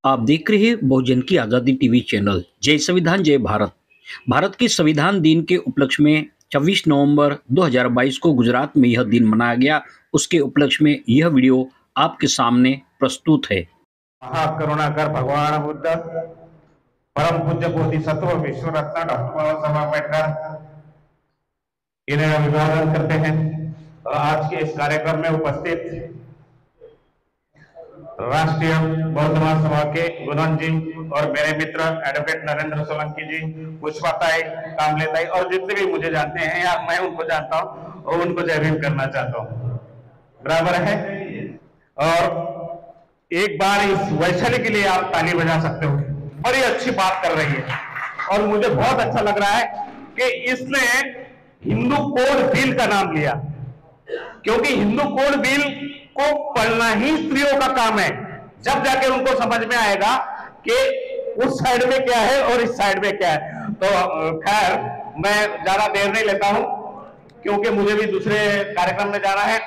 आप देख रहे हैं बहुजन की आज़ादी टीवी चैनल। जय संविधान जय भारत। भारत के संविधान दिन के उपलक्ष्य में 26 नवंबर 2022 को गुजरात में यह दिन मनाया गया। उसके उपलक्ष्य में यह वीडियो आपके सामने प्रस्तुत है। महाकरुणाकर भगवान बुद्ध, परम पूज्य बोधिसत्व विश्व रत्न डॉक्टर बाबा साहब अम्बेडकर इन्हें अभिवादन करते हैं। और आज के इस कार्यक्रम में उपस्थित राष्ट्रीय बौद्ध महासभा के गुणन जी और मेरे मित्र एडवोकेट नरेंद्र सोलंकी जी, पुष्पाताई, कामलेताई और जितने भी मुझे जानते हैं या मैं उनको जानता हूँ और उनको जय भीम करना चाहता हूँ। बराबर है। और एक बार इस वैशाली के लिए आप ताली बजा सकते हो। बड़ी अच्छी बात कर रही है और मुझे बहुत अच्छा लग रहा है कि इसने हिंदू कोड बिल का नाम लिया, क्योंकि हिंदू कोड बिल को पढ़ना ही स्त्रियों का काम है। जब जाके उनको समझ में आएगा कि उस साइड में क्या है और इस साइड में क्या है। तो खैर मैं ज्यादा देर नहीं लेता हूं, क्योंकि मुझे भी दूसरे कार्यक्रम में जाना है।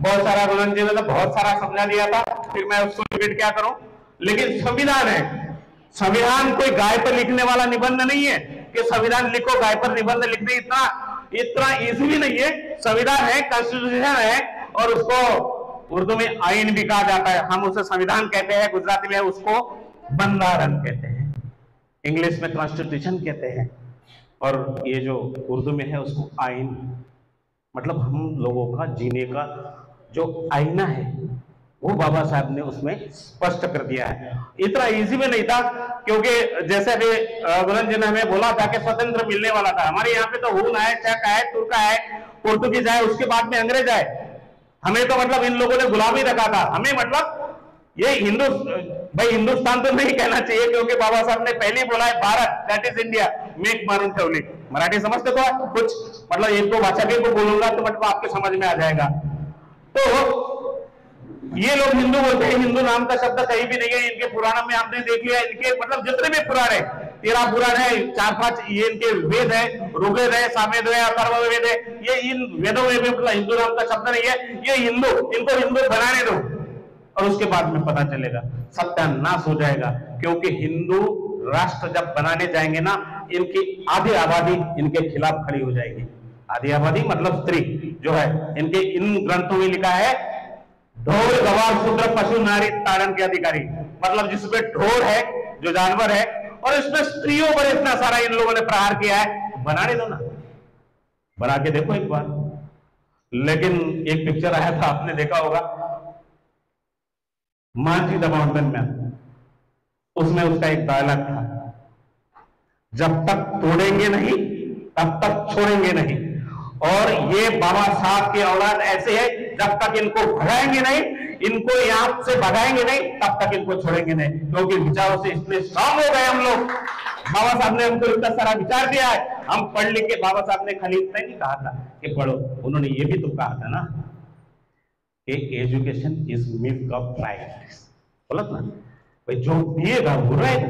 बहुत सारा गुणन जी ने तो बहुत सारा समझा दिया था, फिर मैं उसको रिपीट क्या करूं। लेकिन संविधान है, संविधान कोई गाय पर लिखने वाला निबंध नहीं है कि संविधान लिखो, गाय पर निबंध लिखने इतना इजी भी नहीं है। संविधान है, कॉन्स्टिट्यूशन है, और उसको उर्दू में आइन भी कहा जाता है। हम उसे संविधान कहते हैं, गुजराती में उसको बंधारण कहते हैं, इंग्लिश में कॉन्स्टिट्यूशन कहते हैं, और ये जो उर्दू में है उसको आइन। मतलब हम लोगों का जीने का जो आईना है वो बाबा साहब ने उसमें स्पष्ट कर दिया है। इतना इजी में नहीं था, क्योंकि जैसे अभी गुरन जी ने हमें बोला था कि स्वतंत्र मिलने वाला था। हमारे यहाँ पे तो हून आए, चक आए, तुर्क आए, पोर्तुगीज आए, उसके बाद में अंग्रेज आए। हमें तो मतलब इन लोगों ने गुलामी रखा था। हमें मतलब ये हिंदुस्तान तो नहीं कहना चाहिए, क्योंकि बाबा साहब ने पहले ही बोला है भारत, दैट इज इंडिया, मेक मारून ठेवली। मराठी समझते तो कुछ, मतलब एक दो भाषा के को बोलूंगा तो मतलब आपके समझ में आ जाएगा। तो ये लोग हिंदू बोलते हैं, हिंदू नाम का शब्द कहीं भी नहीं है। इनके पुराण में आपने देख लिया, इनके मतलब जितने भी पुराण है, 13 पुराण है, 4-5 ये इनके वेद है, ऋग्वेद है, सामवेद है, अथर्ववेद है। ये इन वेदों में भी मतलब हिंदू नाम का शब्द नहीं है। ये हिंदू, इनको हिंदू बनाने दो और उसके बाद में पता चलेगा, सत्यानाश हो जाएगा। क्योंकि हिंदू राष्ट्र जब बनाने जाएंगे ना, इनकी आधी आबादी इनके खिलाफ खड़ी हो जाएगी। आधी आबादी मतलब स्त्री जो है, इनके इन ग्रंथों में लिखा है ढोर गवार शूद्र पशु नारी तारण के अधिकारी। मतलब जिसमें ढोर है, जो जानवर है, और इसमें स्त्रियों पर इतना सारा इन लोगों ने प्रहार किया है। बनाने दो ना, बना के देखो एक बार। लेकिन एक पिक्चर आया था, आपने देखा होगा, मांझी द माउंटेन मैन, उसमें उसका एक डायलॉग था, जब तक तोड़ेंगे नहीं तब तक छोड़ेंगे नहीं। और ये बाबा साहब की औलाद ऐसे है, जब तक इनको भगाएंगे नहीं, इनको यहां से भगाएंगे नहीं, तब तक इनको छोड़ेंगे नहीं। क्योंकि विचारों से इतने स्ट्रांग हो गए हम लोग। बाबा साहब ने हमको इतना सारा विचार दिया है। हम पढ़ लिख के, बाबा साहब ने खाली इतना ही नहीं कहा था कि पढ़ो, उन्होंने ये भी तो कहा था ना कि education is means of right. बोला ना भाई, जो दिएगा वो रहेगा।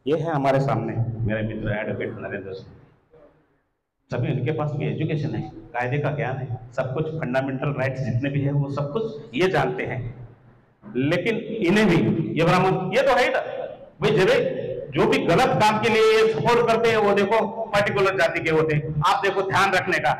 ये है हमारे सामने मेरे मित्र एडवोकेट नरेंद्र सिंह। सभी इनके पास भी एजुकेशन है, कायदे का ज्ञान है, सब कुछ फंडामेंटल राइट्स जितने भी है वो सब कुछ ये जानते हैं। लेकिन इन्हें भी ये ब्राह्मण, ये तो है ही ना भाई, जो भी गलत काम के लिए सपोर्ट करते हैं वो देखो पर्टिकुलर जाति के होते हैं। आप देखो, ध्यान रखने का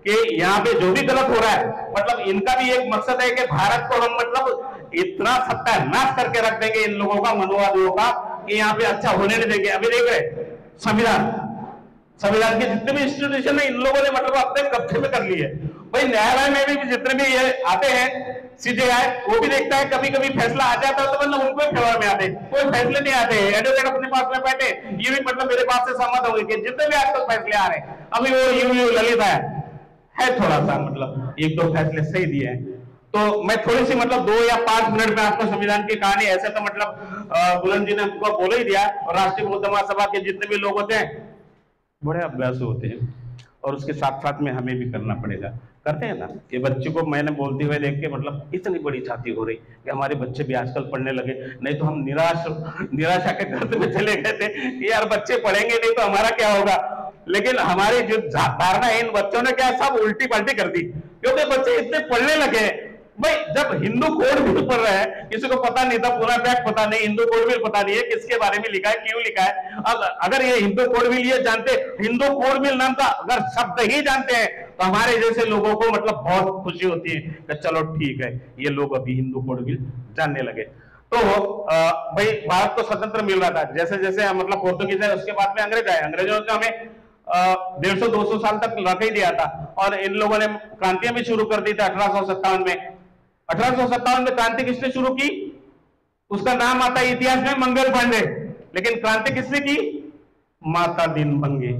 कि यहाँ पे जो भी गलत हो रहा है, मतलब इनका भी एक मकसद है कि भारत को हम मतलब इतना सत्यानाश करके रख देंगे इन लोगों का, मनुवादियों का, कि यहाँ पे अच्छा होने नहीं देंगे। अभी देख रहे संविधान के जितने भी इंस्टीट्यूशन है, इन लोगों ने मतलब अपने कब्जे में कर लिए। भाई न्यायालय में भी जितने भी ये आते हैं, सीजेआई, वो भी देखता है, कभी कभी फैसला आ जाता है तो मतलब उनको फेवर में आते, कोई फैसले नहीं आते। एडवोकेट अपने पास में बैठे, ये भी मतलब मेरे पास से सहमत हो गए कि जितने भी आजकल फैसले आ रहे हैं, अभी वो यू ललित है थोड़ा सा मतलब 1-2 फैसले सही दिए हैं। तो मैं थोड़ी सी मतलब 2 या 5 मिनट में आपको संविधान की कहानी, ऐसे तो मतलब बुलंद जी ने हमको बोल ही दिया, और राष्ट्रीय बौद्ध महासभा के जितने भी लोग होते हैं बड़े अभ्यास होते हैं, और उसके साथ साथ में हमें भी करना पड़ेगा। करते हैं ना। ये बच्चे को मैंने बोलते हुए देख के मतलब इतनी बड़ी छाती हो रही कि हमारे बच्चे भी आजकल पढ़ने लगे। नहीं तो हम निराशा के गर्त में चले गए थे कि यार बच्चे पढ़ेंगे नहीं तो हमारा क्या होगा। लेकिन हमारी जो धारणा है, इन बच्चों ने क्या सब उल्टी पलटी कर दी, क्योंकि बच्चे इतने पढ़ने लगे। भाई जब हिंदू कोड बिल पढ़ रहे हैं, किसी को पता नहीं था, पूरा फैक्ट पता नहीं, हिंदू कोड बिल पता नहीं है किसके बारे में लिखा है, क्यों लिखा है। अब अगर ये हिंदू कोड बिल ये जानते, हिंदू कोड बिल नाम का अगर शब्द ही जानते हैं, तो हमारे जैसे लोगों को मतलब बहुत खुशी होती है कि चलो ठीक है, ये लोग अभी हिंदू कोड बिल जानने लगे। तो भाई भारत को स्वतंत्र मिल रहा था, जैसे जैसे मतलब पोर्तुगीज है, उसके बाद में अंग्रेज आए, अंग्रेजों ने हमें 150-200 साल तक रख ही दिया था, और इन लोगों ने क्रांतियां भी शुरू कर दी थी 1857 में। 1857 में क्रांति किसने शुरू की, उसका नाम आता है इतिहास में मंगल पांडे, लेकिन क्रांति किसने की, माता दीनबंगे।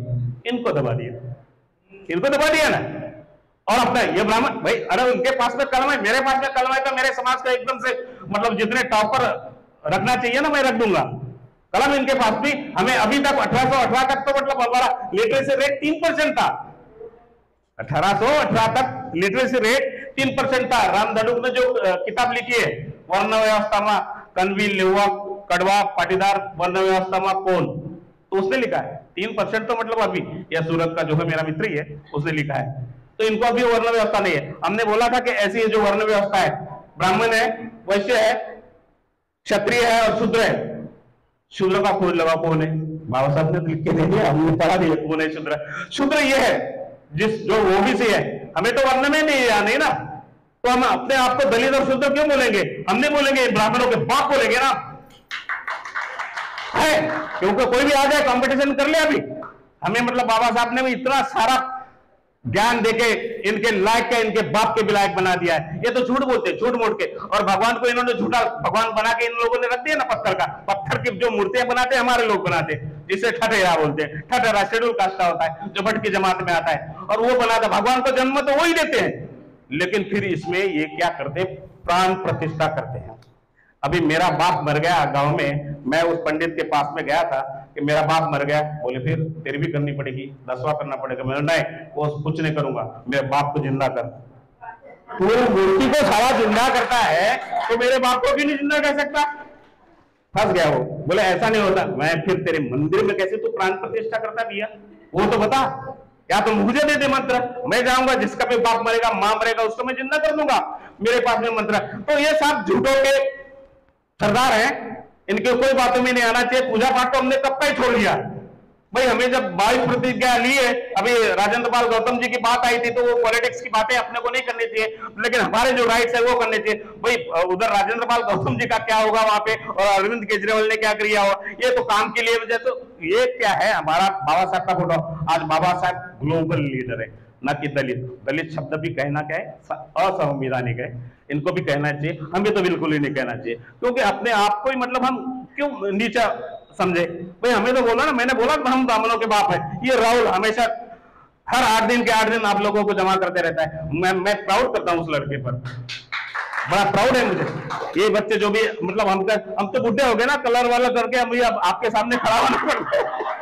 इनको दबा दिया, इनको दबा दिया ना। और अपना ये ब्राह्मण भाई, अरे उनके पास में कलम है, मेरे पास में कलम है, तो मेरे समाज का एकदम से मतलब जितने टॉपर रखना चाहिए ना, मैं रख दूंगा कलम इनके पास भी। हमें अभी तक 1818 तक तो मतलब हमारा लिटरेसी रेट 3% था। 1818 तक लिटरेसी रेट 3% था। राम धनुक ने जो किताब लिखी है वर्ण व्यवस्था में कन्वी लेवा कड़वा पाटीदार वर्ण व्यवस्था में कौन, तो उसने लिखा है 3% तो मतलब अभी, या सूरत का जो है मेरा मित्र ही है, उसने लिखा है। तो इनको अभी वर्ण व्यवस्था नहीं है। हमने बोला था कि ऐसी जो वर्ण व्यवस्था है, ब्राह्मण है, वैश्य है, क्षत्रिय है और शूद्र है। शूद्र का खोज लगा कौन है, बाबा साहब ने लिख के दे दिया, हमने पढ़ा दिया कौन है शूद्र। शूद्र ये है जिस जो ओबीसी है, हमें तो वर्ण में नहीं आने ना, तो हम अपने आप को दलित और शूद्र क्यों बोलेंगे, हम नहीं बोलेंगे, ब्राह्मणों के बाप बोलेंगे ना, है क्योंकि कोई भी आ जाए कंपटीशन कर ले। अभी हमें मतलब बाबा साहब ने भी इतना सारा ज्ञान देके इनके लायक का इनके बाप के भी लायक बना दिया है। ये तो झूठ बोलते, झूठ मूठ के, और भगवान को इन्होंने झूठा भगवान बना के इन लोगों ने रख दिया ना, पत्थर का। पत्थर की जो मूर्तियां बनाते हैं हमारे लोग बनाते हैं, जिसे ठठेरा बोलते हैं। ठठेरा शेड्यूल कास्ट का होता है, जो भट्ट की जमात में आता है, और वो बनाता, भगवान को जन्म तो वो ही देते हैं, लेकिन फिर इसमें ये क्या करते, प्राण प्रतिष्ठा करते हैं। अभी मेरा बाप मर गया गांव में, मैं उस पंडित के पास में गया था कि मेरा बाप मर गया, बोले फिर तेरी भी करनी पड़ेगी, 10वां करना पड़ेगा। मैंने नहीं, वो कुछ नहीं करूंगा, मेरे बाप को जिंदा कर। तो मूर्ति को सारा जिंदा करता है, तो मेरे बाप को भी नहीं जिंदा कर सकता। फंस गया वो, बोले ऐसा नहीं होता। मैं फिर तेरे मंदिर में कैसे तू प्राण प्रतिष्ठा करता भैया, वो तो बता, या तो मुझे दे दे मंत्र, मैं जाऊंगा, जिसका भी बाप मरेगा, मां मरेगा, उसको मैं जिंदा कर दूंगा, मेरे पास में मंत्र। तो ये सब झूठों के सरदार हैं, इनके कोई बातों में नहीं आना चाहिए। पूजा पाठ तो हमने कब का ही छोड़ दिया भाई। हमें जब 22 प्रतिज्ञा ली है, अभी राजेंद्र पाल गौतम जी की बात आई थी, तो वो पॉलिटिक्स की बातें अपने को नहीं करनी चाहिए, लेकिन हमारे जो राइट्स है वो करने चाहिए भाई। उधर राजेंद्र पाल गौतम जी का क्या होगा वहां पे, और अरविंद केजरीवाल ने क्या किया हो, ये तो काम के लिए वजह। तो ये क्या है, हमारा बाबा साहब का फोटो, आज बाबा साहब ग्लोबल लीडर है, ना कि दलित। दलित शब्द भी कहना क्या है, असंवैधानिक है, इनको भी कहना चाहिए, हमें तो बिल्कुल ही नहीं कहना चाहिए, क्योंकि अपने आप को ही मतलब हम क्यों नीचा समझे भाई। हमें तो बोला ना, मैंने बोला हम ब्राह्मणों के बाप है। ये राहुल हमेशा हर 8 दिन के 8 दिन आप लोगों को जमा करते रहता है। मैं प्राउड करता हूं उस लड़के पर, बड़ा प्राउड है मुझे। ये बच्चे जो भी मतलब हम तो बुढ़े हो गए ना, कलर वाला करके हम भी अब आपके सामने खड़ा होना पड़ता है।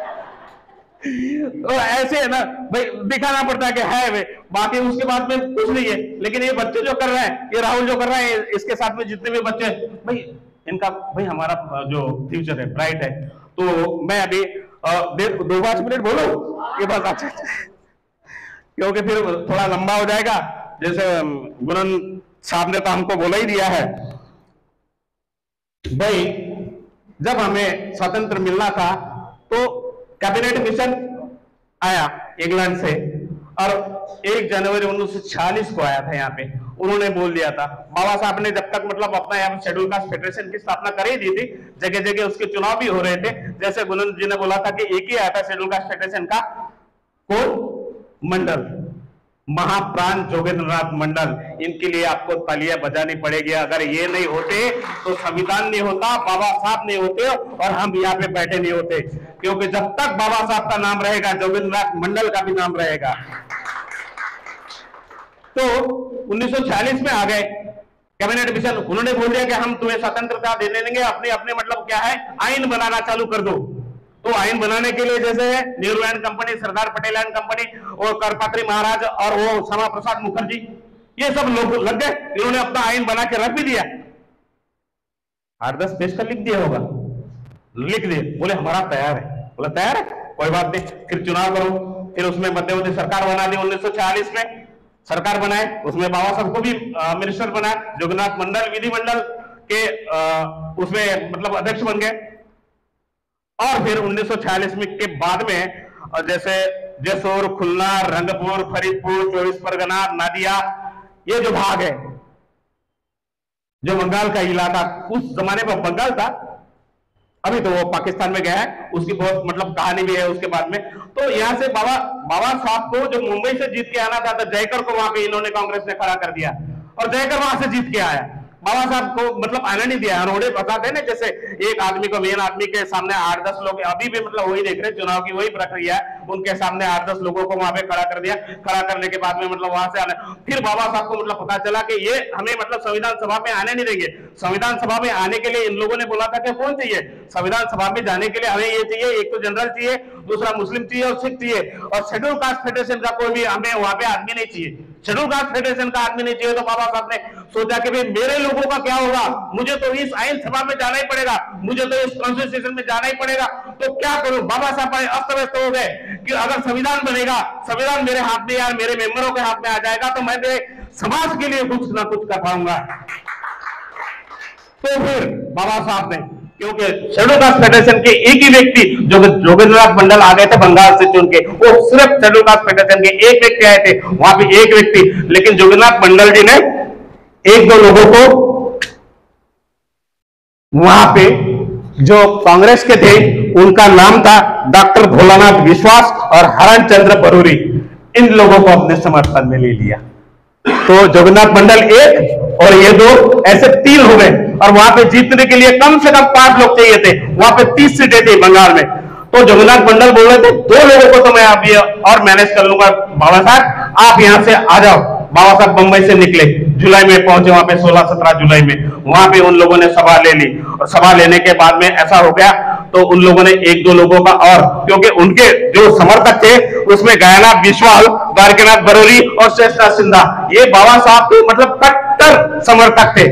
तो ऐसे है ना भाई, दिखाना पड़ता है कि है वे, बाकी उसके बाद में कुछ नहीं है। लेकिन ये बच्चे जो कर रहे हैं, ये राहुल जो कर रहा है, इसके साथ में जितने भी बच्चे भाई, इनका भाई हमारा जो फ्यूचर है ब्राइट है। तो मैं अभी 2-5 मिनट बोलूं ये बात, अच्छा क्योंकि फिर थोड़ा लंबा हो जाएगा। जैसे गुरन साहब ने तो हमको बोला ही दिया है भाई, जब हमें स्वतंत्र मिलना था तो कैबिनेट मिशन आया इंग्लैंड से, और 1 जनवरी 1946 को आया था यहाँ पे। उन्होंने बोल दिया था, बाबा साहब ने जब तक मतलब अपना यहाँ शेड्यूल कास्ट फेडरेशन की स्थापना कर ही दी थी, जगह जगह उसके चुनाव भी हो रहे थे। जैसे गुनन जी ने बोला था कि एक ही आया था शेड्यूल कास्ट फेडरेशन का, कौन, मंडल, महाप्राण जोगेंद्रनाथ मंडल। इनके लिए आपको तालियां बजानी पड़ेगी। अगर ये नहीं होते तो संविधान नहीं होता, बाबा साहब नहीं होते, और हम यहाँ पे बैठे नहीं होते। क्योंकि जब तक बाबा साहब का नाम रहेगा, जोगेंद्रनाथ मंडल का भी नाम रहेगा। तो 1946 में आ गए कैबिनेट मिशन, उन्होंने बोल दिया कि हम तुम्हें स्वतंत्रता दे देंगे, अपने अपने मतलब क्या है, आइन बनाना चालू कर दो। तो आइन बनाने के लिए जैसे Nehru and company, Sardar Patel and company, और करपात्री महाराज, और वो श्यामा प्रसाद मुखर्जी, ये सब लोग लग गए। इन्होंने अपना आइन बना के रख भी दिया, 8-10 पेज का लिख दिया होगा, लिख दिए, बोले हमारा तैयार है। बोला तैयार है, कोई बात नहीं, फिर चुनाव करो। फिर उसमें मध्यवर्ती सरकार बना दी 1946 में, सरकार बनाए, उसमें बाबा साहब को भी मिनिस्टर बनाया। जोगनाथ मंडल विधिमंडल के उसमें मतलब अध्यक्ष बन गए। और फिर 1946 में के बाद में जैसे जसोर, खुलना, रंगपुर, फरीदपुर, 24 परगना, नादिया, ये जो भाग है, जो बंगाल का इलाका, उस जमाने में बंगाल था, अभी तो वो पाकिस्तान में गया है, उसकी बहुत मतलब कहानी भी है उसके बाद में। तो यहां से बाबा साहब को जो मुंबई से जीत के आना था, तो जयकर को वहां पे इन्होंने कांग्रेस ने खड़ा कर दिया और जयकर वहां से जीत के आया। बाबा साहब को मतलब आने नहीं दिया। उन्होंने बताते ना, जैसे एक आदमी को, मेन आदमी के सामने 8-10 लोग, अभी भी मतलब वही देख रहे, चुनाव की वही प्रक्रिया है, उनके सामने 8-10 लोगों को वहां पे खड़ा कर दिया। खड़ा करने के बाद में मतलब वहां से आने, फिर बाबा साहब को मतलब पता चला कि ये हमें मतलब संविधान सभा में आने नहीं देंगे। संविधान सभा में आने के लिए इन लोगों ने बोला था कि कौन चाहिए संविधान सभा में जाने के लिए, हमें ये चाहिए, एक तो जनरल चाहिए, दूसरा मुस्लिम चाहिए और सिख चाहिए, और शेड्यूल कास्ट फेडरेशन का कोई भी हमें वहां पे आदमी नहीं चाहिए। शेड्यूल कास्ट फेडरेशन का आदमी नहीं चाहिए। तो बाबा साहब ने सोचा कि भाई मेरे लोगों का क्या होगा, मुझे तो इस आइन सभा में जाना ही पड़ेगा, मुझे तो इस कॉन्स्टिट्यूशन में जाना ही पड़ेगा, तो क्या करूं। बाबा साहब अस्त व्यस्त हो गए कि अगर संविधान बनेगा, संविधान मेरे हाथ में या मेरे मेंबरों के हाथ में आ जाएगा, तो मैं मेरे समाज के लिए कुछ ना कुछ कर पाऊंगा। तो फिर बाबा साहब ने, क्योंकि शेड्यूल कास्ट फेडरेशन के एक ही व्यक्ति जो जोगेंद्रनाथ मंडल आ गए थे बंगाल से चुन के, वो सिर्फ शेड्यूल कास्ट फेडरेशन के एक व्यक्ति आए थे, वहां पे एक व्यक्ति, लेकिन जोगेंद्रनाथ मंडल जी ने 1-2 लोगों को वहां पे जो कांग्रेस के थे, उनका नाम था डॉक्टर भोलानाथ विश्वास और हरण चंद्र बरूरी, इन लोगों को अपने समर्थन में ले लिया। तो जोगन्नाथ मंडल 1 और ये 2, ऐसे 3 हो गए। और वहां पे जीतने के लिए कम से कम 5 लोग चाहिए थे, वहां पे 30 सीटें थी बंगाल में। तो जोगन्नाथ मंडल बोल रहे थे 2 लोगों को तो मैं आप ये और मैनेज कर लूंगा, बाबा साहब आप यहां से आ जाओ। बाबा साहब बंबई से निकले, जुलाई में पहुंचे वहां पे, 16-17 जुलाई में। वहां पे उन लोगों ने सभा ले ली, और सभा लेने के बाद में ऐसा हो गया, तो उन लोगों ने 1-2 लोगों का, और क्योंकि उनके जो समर्थक थे उसमें गयानाथ बिस्वाल, द्वारकानाथ बरोली और शेषनाथ सिंधा, ये बाबा साहब के मतलब कट्टर समर्थक थे।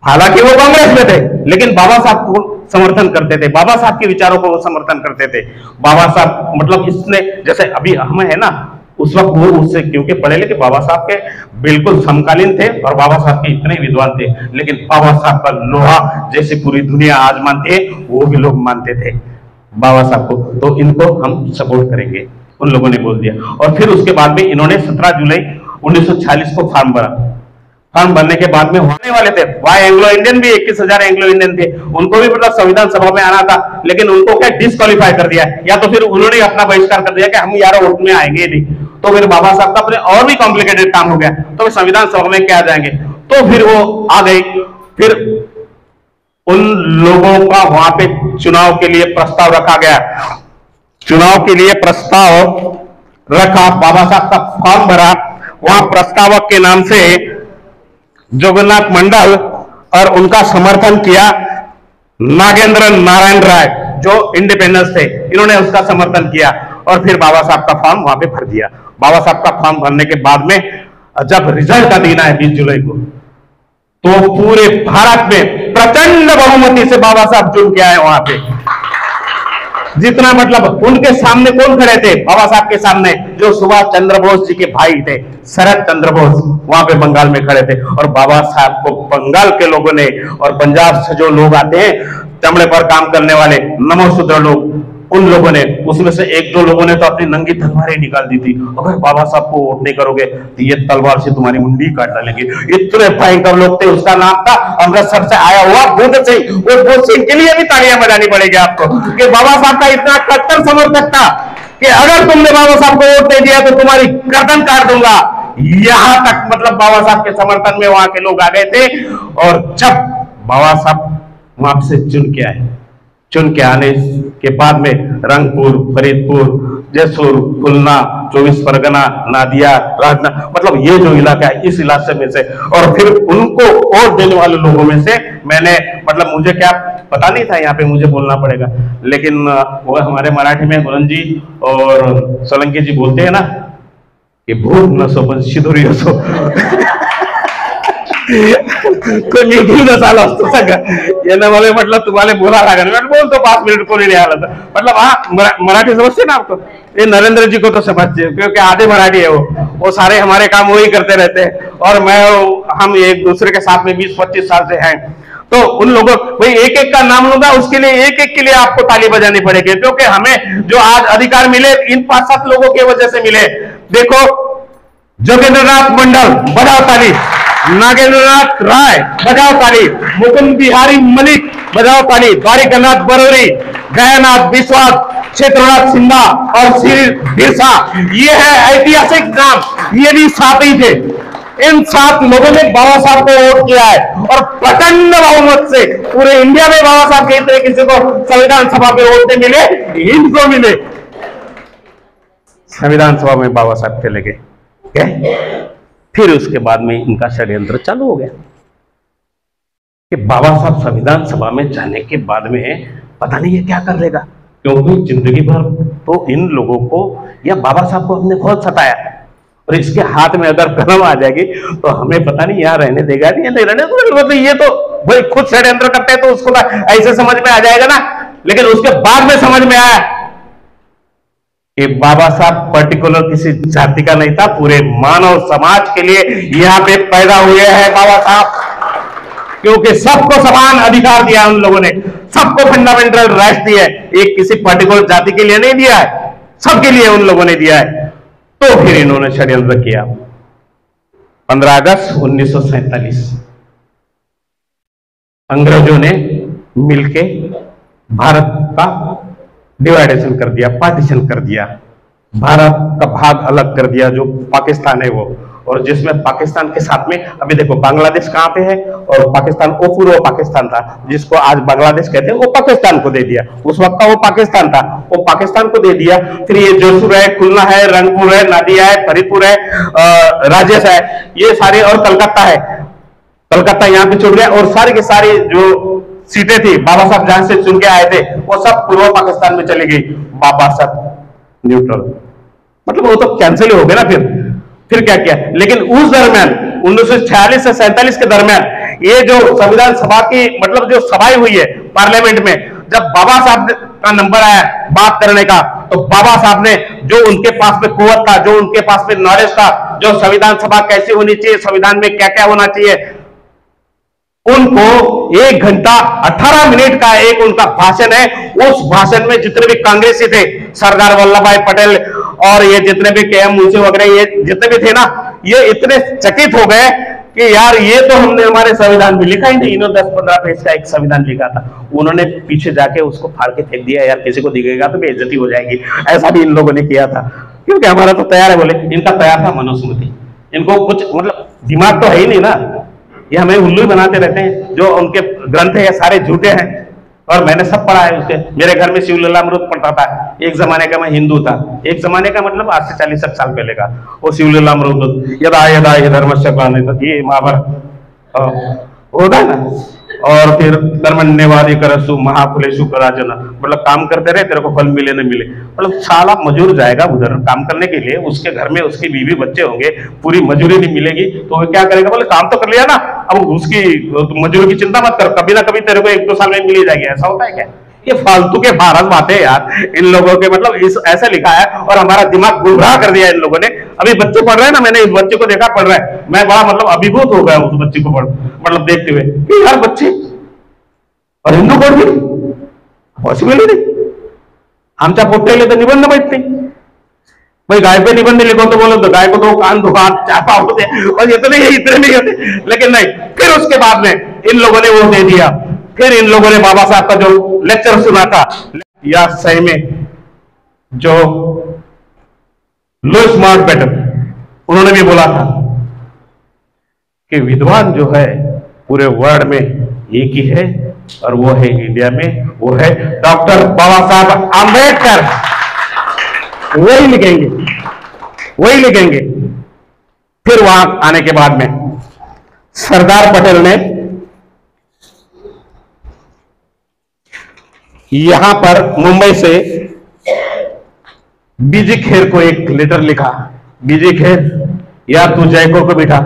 हालांकि वो कांग्रेस में थे, लेकिन बाबा साहब को समर्थन करते थे, बाबा साहब के विचारों को वो समर्थन करते थे। बाबा साहब मतलब इसने, जैसे अभी हम है ना, उस वक्त वो उससे क्योंकि पढ़े लिखे बाबा साहब के बिल्कुल समकालीन थे, और बाबा साहब के इतने विद्वान थे, लेकिन बाबा साहब का लोहा जैसे पूरी दुनिया आज मानती है, वो भी लोग मानते थे बाबा साहब को। तो इनको हम सपोर्ट करेंगे, उन लोगों ने बोल दिया। और फिर उसके बाद में इन्होंने 17 जुलाई 1946 को फॉर्म भरा। फॉर्म भरने के बाद में होने वाले थे, वहां एंग्लो इंडियन भी 21,000 एंग्लो इंडियन थे, उनको भी मतलब संविधान सभा में आना था, लेकिन उनको क्या डिस्क्वालीफाई कर दिया, या तो फिर उन्होंने अपना बहिष्कार कर दिया कि हम यार वोट में आएंगे नहीं। तो फिर बाबा साहब का अपने और भी कॉम्प्लिकेटेड काम हो गया, तो संविधान सभा में क्या जाएंगे, तो फिर वो आ गई। फिर उन लोगों का वहां पे चुनाव के लिए प्रस्ताव रखा गया, चुनाव के लिए प्रस्ताव रखा, बाबा साहब का फॉर्म भरा। वहां प्रस्तावक के नाम से जोगन्नाथ मंडल, और उनका समर्थन किया नागेंद्र नारायण राय जो इंडिपेंडेंस थे, इन्होंने उसका समर्थन किया। और फिर बाबा साहब का फॉर्म वहां पे भर दिया। बाबा साहब का फॉर्म भरने के बाद में जब रिजल्ट का दिन आया 20 जुलाई को, तो पूरे भारत में प्रचंड बहुमति से बाबा साहब चुन के आए। वहां पे जितना मतलब उनके सामने कौन खड़े थे, बाबा साहब के सामने जो सुभाष चंद्र बोस जी के भाई थे, शरद चंद्र बोस, वहां पे बंगाल में खड़े थे। और बाबा साहब को बंगाल के लोगों ने, और पंजाब से जो लोग आते हैं चमड़े पर काम करने वाले नमोशूद्र लोग, उन लोगों ने, उसमें से 1-2 लोगों ने तो अपनी नंगी तलवारें निकाल दी थी, अगर बाबा साहब को वोट नहीं करोगे तो ये तलवार से तुम्हारी मुंडी काट डालेंगे। इतने भयंकर लोग थे। उसका नाम था अमृतसर से आया हुआ बुद्ध सिंह। वो बुद्ध सिंह के लिए भी तालियां बजानी पड़ेगी आपको, कि बाबा साहब का इतना कट्टर समर्थक था कि अगर तुमने बाबा साहब को वोट नहीं दिया तो तुम्हारी गर्दन काट दूंगा। यहां तक मतलब बाबा साहब के समर्थन में वहां के लोग आ गए थे। और जब बाबा साहब वहां से चुन के आने के बाद में रंगपुर, फरीदपुर, जयसोर, खुलना, 24 परगना, नादिया, राजना, मतलब ये जो इलाका है, इस इलाके में से, और फिर उनको वोट देने वाले लोगों में से मैंने, मतलब मुझे क्या पता नहीं था, यहाँ पे मुझे बोलना पड़ेगा, लेकिन वो हमारे मराठी में गुरन जी और सोलंकी जी बोलते हैं ना कि भूत न सो सिधुरी सो कोणी घेऊन आला असतो सगळं यानं मला म्हटलं तुम्हाला बोला लागेल मैं बोलतो 5 मिनट को नहीं आला था मतलब हाँ मराठी समझते ना आपको ये नरेंद्र जी को तो समझते क्योंकि आधे मराठी है वो सारे हमारे काम वही करते रहते हैं और मैं हम एक दूसरे के साथ में 20-25 साल से हैं तो उन लोगों भाई एक एक का नाम लूंगा उसके लिए एक एक के लिए आपको ताली बजानी पड़ेगी क्योंकि हमें जो आज अधिकार मिले इन 5-7 लोगों की वजह से मिले देखो जोगेंद्रनाथ मंडल बजाओ ताली नागेंद्रनाथ राय बजाओ ताली मुकुंद बिहारी मलिक बजाओ ताली द्वारिकानाथ बरोरी गयानाथ विश्वास क्षेत्रनाथ सिन्हा और श्री बिरसा ये है ऐतिहासिक नाम ये भी 7 ही थे इन 7 लोगों ने बाबा साहब को वोट किया है और प्रचंड बहुमत से पूरे इंडिया में बाबा साहब के इतने किसी को संविधान सभा पे वोट नहीं मिले इनको मिले संविधान सभा में बाबा साहब चले गए फिर उसके बाद में इनका षड्यंत्र चालू हो गया कि बाबा साहब संविधान सभा में जाने के बाद में पता नहीं ये क्या कर लेगा क्योंकि जिंदगी भर तो इन लोगों को या बाबा साहब को हमने बहुत सताया और इसके हाथ में अगर कलम आ जाएगी तो हमें पता नहीं यहाँ रहने देगा नहीं रहने तो ये तो भाई खुद षड्यंत्र करते हैं तो उसको ऐसे समझ में आ जाएगा ना लेकिन उसके बाद में समझ में आया कि बाबा साहब पर्टिकुलर किसी जाति का नहीं था पूरे मानव समाज के लिए यहाँ पे पैदा हुए हैं बाबा साहब क्योंकि सबको समान अधिकार दिया उन लोगों ने सबको फंडामेंटल राइट्स दिए एक किसी पर्टिकुलर जाति के लिए नहीं दिया है सबके लिए उन लोगों ने दिया है तो फिर इन्होंने षड्यंत्र किया 15 अगस्त 1947 अंग्रेजों ने मिलके भारत का डिवाइडेशन कर दिया पार्टीशन कर दिया भारत का भाग अलग कर दिया जो पाकिस्तान है वो और जिसमें पाकिस्तान के साथ में अभी देखो बांग्लादेश कहां पे है और पाकिस्तान वो पूर्व पाकिस्तान था जिसको आज बांग्लादेश कहते हैं वो पाकिस्तान को दे दिया उस वक्त का वो पाकिस्तान था वो पाकिस्तान को दे दिया फिर ये जोधपुर है खुलना है रंगपुर है नादिया है फरीदपुर है राजेश है ये सारे और कलकत्ता है कलकत्ता यहाँ पे छूट गया और सारी की सारी जो सीटें थी बाबा साहब जहां से चुन के आए थे वो सब पूर्व पाकिस्तान में चली गई बाबा साहब न्यूट्रल मतलब वो तो कैंसिल हो गया ना फिर क्या किया लेकिन उस दरमियान 1946 से 47 के दरमियान ये जो संविधान सभा की मतलब जो सभाएं हुई है पार्लियामेंट में जब बाबा साहब का नंबर आया बात करने का तो बाबा साहब ने जो उनके पास में कुव्वत था जो उनके पास में नॉलेज था जो संविधान सभा कैसी होनी चाहिए संविधान में क्या क्या होना चाहिए उनको 1 घंटा 18 मिनट का एक उनका भाषण है उस भाषण में जितने भी कांग्रेसी थे सरदार वल्लभ भाई पटेल और ये जितने भी के.एम. मुंशी वगैरह ये जितने भी थे ना ये इतने चकित हो गए कि यार ये तो हमने हमारे संविधान में लिखा ही नहीं इन्होंने 10-15 पेज का एक संविधान लिखा था उन्होंने पीछे जाके उसको फाड़ के फेंक दिया यार किसी को दिखेगा तो बेइज्जती हो जाएगी ऐसा भी इन लोगों ने किया था क्योंकि हमारा तो तैयार है बोले इनका तैयार था मनुस्मृति इनको कुछ मतलब दिमाग तो है ही नहीं ना ये हमें उल्लू बनाते रहते हैं जो उनके ग्रंथ है ये सारे झूठे हैं और मैंने सब पढ़ा है उसके मेरे घर में शिवलीलामृत पढ़ता था एक जमाने का मैं हिंदू था एक जमाने का मतलब आज से 40 साल पहले का वो शिवलीलामृत यदा यदा ये धर्मस्य ग्लानिर्भवति ये महाभारत होता है ना और फिर कर्मण्यवादी करसु महाफुलेषु कदाचन मतलब काम करते रहे तेरे को फल मिले न मिले मतलब साला मजूर जाएगा उधर काम करने के लिए उसके घर में उसकी बीवी बच्चे होंगे पूरी मजूरी नहीं मिलेगी तो वो क्या करेगा बोले काम तो कर लिया ना अब उसकी मजूरी की चिंता मत कर कभी ना कभी तेरे को 1-2 साल में मिल ही जाएगी ऐसा होता है क्या ये फालतू के भारत बातें यार इन लोगों के मतलब इस ऐसे लिखा है और हमारा दिमाग गुमराह कर दिया इन लोगों ने अभी बच्चे पढ़ रहे हैं ना मैंने इस बच्चे को देखा पढ़ रहा है मैं बड़ा मतलब अभिभूत हो गया उस बच्चे को मतलब देखते हुए कि यार बच्चे और हिंदू कोड भी पॉसिबल ही नहीं आमच्या पोट्याला तर निबंध माहित नाही भाई गाय पे निबंध लिखो तो बोलो तो गाय को तो कान दो हाथ चापा होते और इतने नहीं होते लेकिन नहीं फिर उसके बाद में इन लोगों ने वो दे दिया फिर इन लोगों ने बाबा साहब का जो लेक्चर सुना था या सही में जो लुईस माउंटबेटन उन्होंने भी बोला था कि विद्वान जो है पूरे वर्ल्ड में एक ही है और वो है इंडिया में वो है डॉक्टर बाबा साहब आंबेडकर वही लिखेंगे फिर वहां आने के बाद में सरदार पटेल ने यहां पर मुंबई से बीजी खेर को एक लेटर लिखा बीजी खेर या तू जयको को बिठा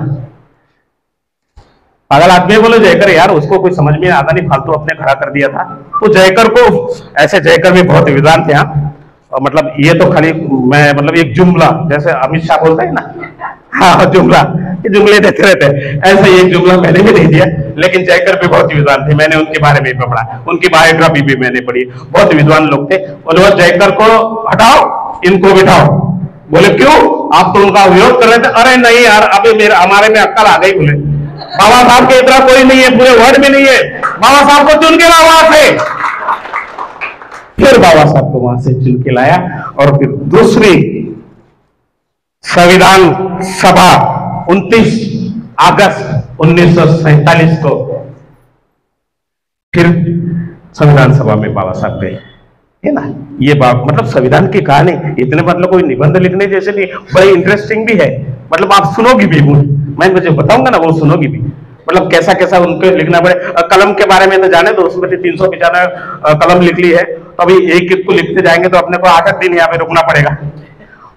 पागल आदमी बोले जयकर, यार उसको कोई समझ में आता नहीं, फालतू अपने खड़ा कर दिया था। तो जयकर को, ऐसे जयकर भी बहुत विद्वान थे। और मतलब ये तो खाली मैं मतलब एक जुमला, जैसे अमित शाह बोलता है ना, हाँ जुमला, ये जुमले देते रहते हैं, ऐसा एक जुमला मैंने भी नहीं दिया। लेकिन जयकर भी बहुत विद्वान थे, मैंने उनके बारे में भी पढ़ा, उनकी बायोग्राफी भी मैंने पढ़ी, बहुत विद्वान लोग थे। उन्होंने जयकर को हटाओ, इनको बिठाओ। बोले क्यों, आप तो उनका विरोध कर रहे थे। अरे नहीं यार, अभी मेरे हमारे में अक्ल आ गई। बोले बाबा साहब के इतना कोई नहीं है, पूरे वर्ल्ड में नहीं है, बाबा साहब को चुन के लाओ वहां से। फिर बाबा साहब को वहां से चुन के लाया और फिर दूसरी संविधान सभा 29 अगस्त 1947 को फिर संविधान सभा में बाबा साहब गए, है ना। ये बात मतलब संविधान की कहानी इतने मतलब कोई निबंध लिखने जैसे नहीं, बड़ी इंटरेस्टिंग भी है। मतलब आप सुनोगी भी, मैं मुझे बताऊंगा ना, वो सुनोगी भी। मतलब कैसा कैसा उनको लिखना पड़े। कलम के बारे में तो जाने दो, उसमें 395 कलम लिख ली है, तो अभी एक एक को लिखते जाएंगे तो अपने को 8 दिन यहाँ पे रुकना पड़ेगा।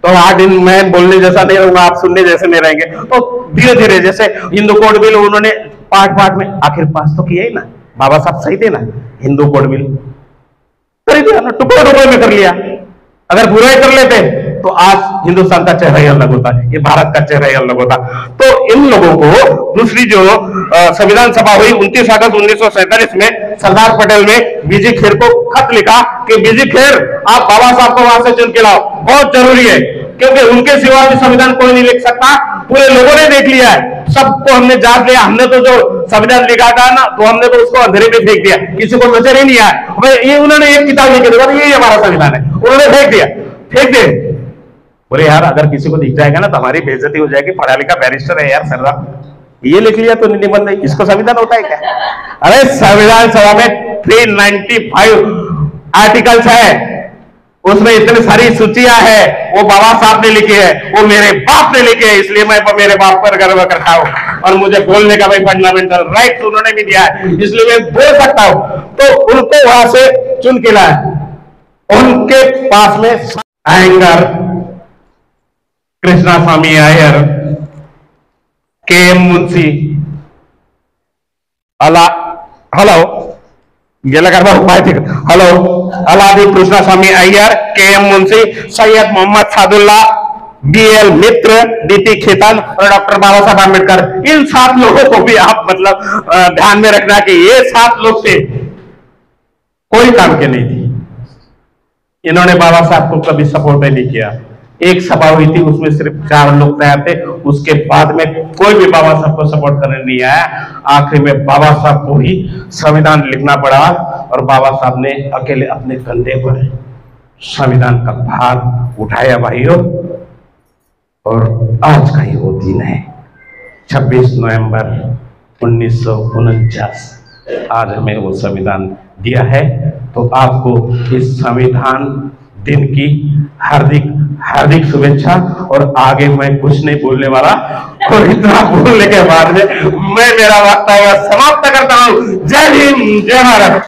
तो 8 दिन मैं बोलने जैसा नहीं रहूंगा, आप सुनने जैसे नहीं रहेंगे। तो धीरे धीरे जैसे हिंदू कोड बिल उन्होंने पार्ट पार्ट में आखिर पास तो किया ही ना, बाबा साहब सही थे ना। हिंदू कोड बिल कर दिया ना, टुकड़े टुकड़े में कर लिया। अगर बुरा ही कर लेते तो आज हिंदुस्तान का चेहरा ही अलग होता, ये भारत का चेहरा ही अलग होता। तो इन लोगों को दूसरी जो संविधान सभा हुई 29 अगस्त 1947 में, सरदार पटेल ने बीजी खेर को खत लिखा कि बीजी खेर, आप बाबा साहब को वहां से चुन के लाओ, बहुत जरूरी है, क्योंकि उनके सिवा भी संविधान कोई नहीं लिख सकता। पूरे लोगों ने देख लिया है, सबको हमने जांच लिया, हमने तो जो संविधान लिखा था ना, तो हमने तो उसको अंधेरे में फेंक दिया, किसी को नजर ही नहीं आया। ये उन्होंने एक किताब लिख दी, ये हमारा संविधान है, उन्होंने फेंक दिया, फेंक दे। बोले यार अगर किसी को दिख जाएगा ना तो हमारी बेइज्जती हो जाएगी, पढ़ा लिखा बैरिस्टर है यार सरदार, ये लिख लिया तो निबंध, इसको संविधान होता है क्या? अरे संविधान सभा में 395 आर्टिकल्स है, उसमें इतनी सारी सूचियां है, वो बाबा साहब ने लिखी है, वो मेरे बाप ने लिखी है, इसलिए मैं मेरे बाप पर गर्व करता हूं। और मुझे बोलने का भाई फंडामेंटल राइट उन्होंने भी दिया है, इसलिए मैं बोल सकता हूं। तो उनको वहां से चुन के लाया, उनके पास में अयंगार, कृष्णा स्वामी अय्यर, के.एम. मुंशी, हेलो ये लगा हेलो अलादी कृष्णा स्वामी अय्यर, के.एम. मुंशी, सैयद मोहम्मद सादुल्ला, बी.एल. मित्र, डी.टी. खेतान और डॉक्टर बाबा साहब आम्बेडकर। इन 7 लोगों को भी आप मतलब ध्यान में रखना कि ये 7 लोग थे, कोई काम के नहीं थी। इन्होंने बाबा साहब को कभी सपोर्ट नहीं किया। एक सभा हुई थी, उसमें सिर्फ 4 लोग तैयार थे, उसके बाद में कोई भी बाबा साहब को सपोर्ट करने नहीं आया। आखिर में बाबा साहब को ही संविधान लिखना पड़ा और बाबा साहब ने अकेले अपने कंधे पर संविधान का भार उठाया भाइयों। और आज का ही वो दिन है 26 नवंबर 1949, आज हमें वो संविधान दिया है। तो आपको इस संविधान दिन की हार्दिक हार्दिक शुभेच्छा। और आगे मैं कुछ नहीं बोलने वाला, और इतना बोलने के बाद में मैं मेरा वक्तव्य समाप्त करता हूं। जय हिंद, जय भारत।